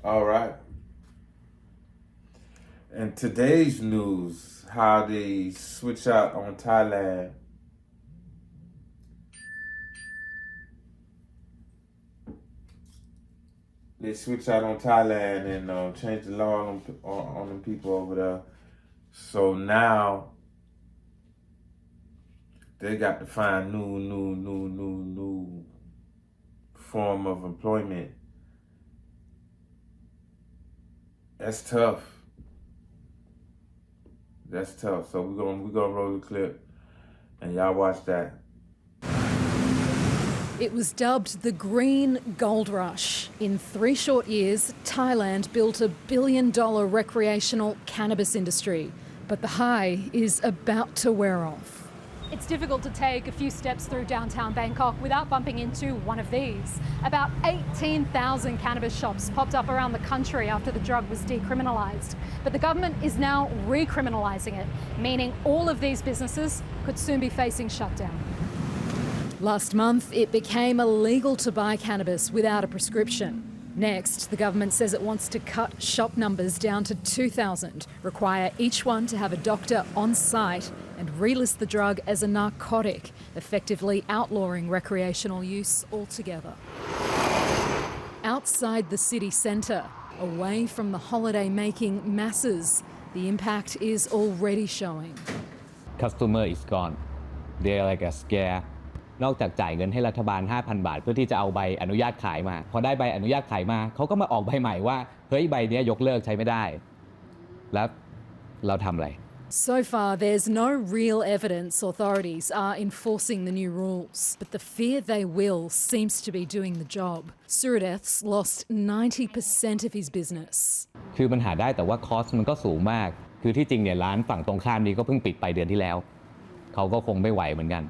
All right. And today's news, how they switch out on Thailand. They switch out on Thailand and change the law on them people over there. So now they got to find new form of employment. That's tough. That's tough. So we're gonna roll the clip and y'all watch that. It was dubbed the Green Gold Rush. In 3 short years, Thailand built $1 billion recreational cannabis industry. But the high is about to wear off. It's difficult to take a few steps through downtown Bangkok without bumping into one of these. About 18,000 cannabis shops popped up around the country after the drug was decriminalised. But the government is now recriminalising it, meaning all of these businesses could soon be facing shutdown. Last month, it became illegal to buy cannabis without a prescription. Next, the government says it wants to cut shop numbers down to 2,000, require each one to have a doctor on site, and relist the drug as a narcotic, effectively outlawing recreational use altogether. Outside the city centre, away from the holiday-making masses, the impact is already showing. Customer is gone. They're like a scare. นอกจากจ่ายเงินให้รัฐบาล 5,000 บาทเพื่อที่จะเอาใบอนุญาตขายมาพอได้ใบอนุญาตขายมาเขาก็มาออกใบใหม่ว่าเฮ้ยใบนี้ยกเลิกใช้ไม่ได้แล้วเราทำอะไร So far, there's no real evidence authorities are enforcing the new rules, but the fear they will seems to be doing the job. Suradeth's lost 90% of his business. คือมันหาได้แต่ว่าคอสมันก็สูงมากคือที่จริงเนี่ยร้านฝั่งตรงข้ามนี้ก็เพิ่งปิดไปเดือนที่แล้วเขาก็คงไม่ไหวเหมือนกัน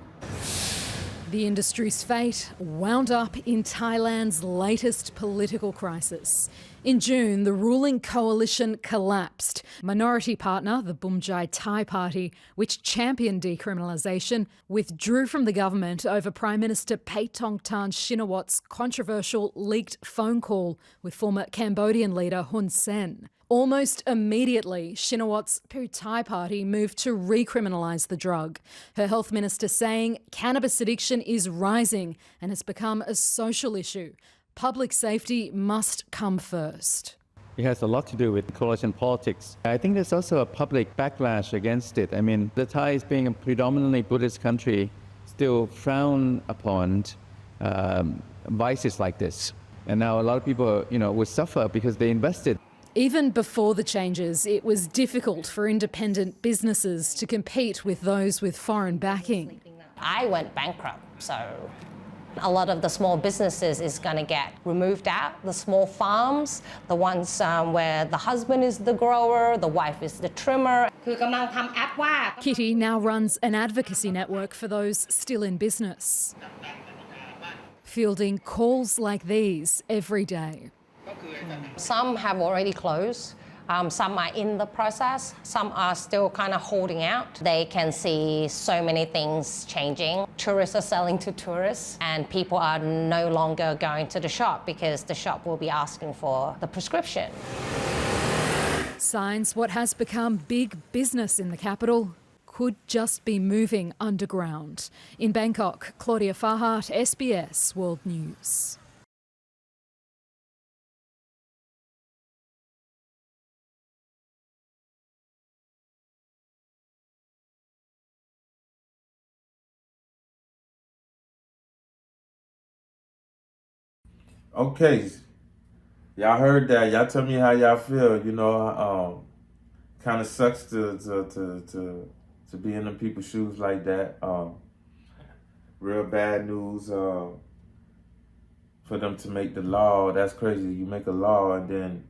The industry's fate wound up in Thailand's latest political crisis. In June, the ruling coalition collapsed. Minority partner, the Bumjai Thai Party, which championed decriminalisation, withdrew from the government over Prime Minister Paetongtarn Shinawat's controversial leaked phone call with former Cambodian leader Hun Sen. Almost immediately, Shinawat's Pheu Thai Party moved to recriminalise the drug. Her health minister saying cannabis addiction is rising and has become a social issue. Public safety must come first. It has a lot to do with coalition politics. I think there's also a public backlash against it. I mean, the Thais, being a predominantly Buddhist country, still frown upon vices like this. And now a lot of people, would suffer because they invested. Even before the changes, it was difficult for independent businesses to compete with those with foreign backing. I went bankrupt, so a lot of the small businesses is going to get removed out. The small farms, the ones where the husband is the grower, the wife is the trimmer. Kitty now runs an advocacy network for those still in business, fielding calls like these every day. Some have already closed. Some are in the process. Some are still kind of holding out. They can see so many things changing. Tourists are selling to tourists and people are no longer going to the shop because the shop will be asking for the prescription. Signs what has become big business in the capital could just be moving underground. In Bangkok, Claudia Farhat, SBS World News. Okay, y'all heard that. Y'all tell me how y'all feel. Kind of sucks to be in them people's shoes like that. Real bad news for them to make the law. That's crazy. You make a law and then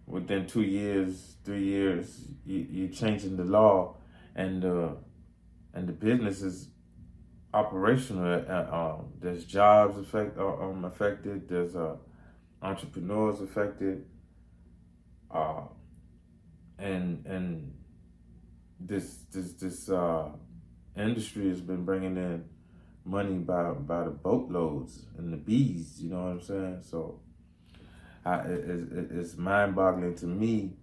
within 2 years, 3 years, you're changing the law, and the business is operational. There's jobs affected. There's entrepreneurs affected, and this industry has been bringing in money by the boatloads and the bees. You know what I'm saying? So It's mind-boggling to me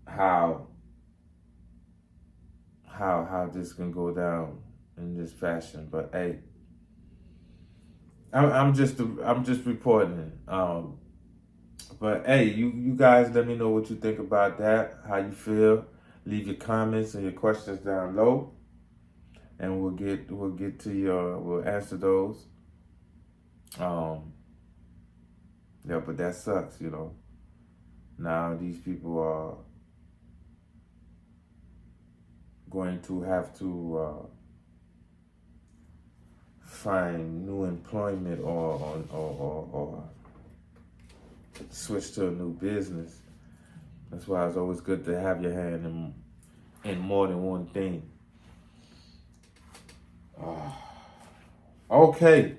how this can go down in this fashion. But hey, I'm just reporting. But hey, you guys, let me know what you think about that. How you feel? Leave your comments and your questions down low, and we'll get to we'll answer those. Yeah, but that sucks, you know. Now these people are going to have to find new employment or switch to a new business. That's why it's always good to have your hand in more than one thing. Okay.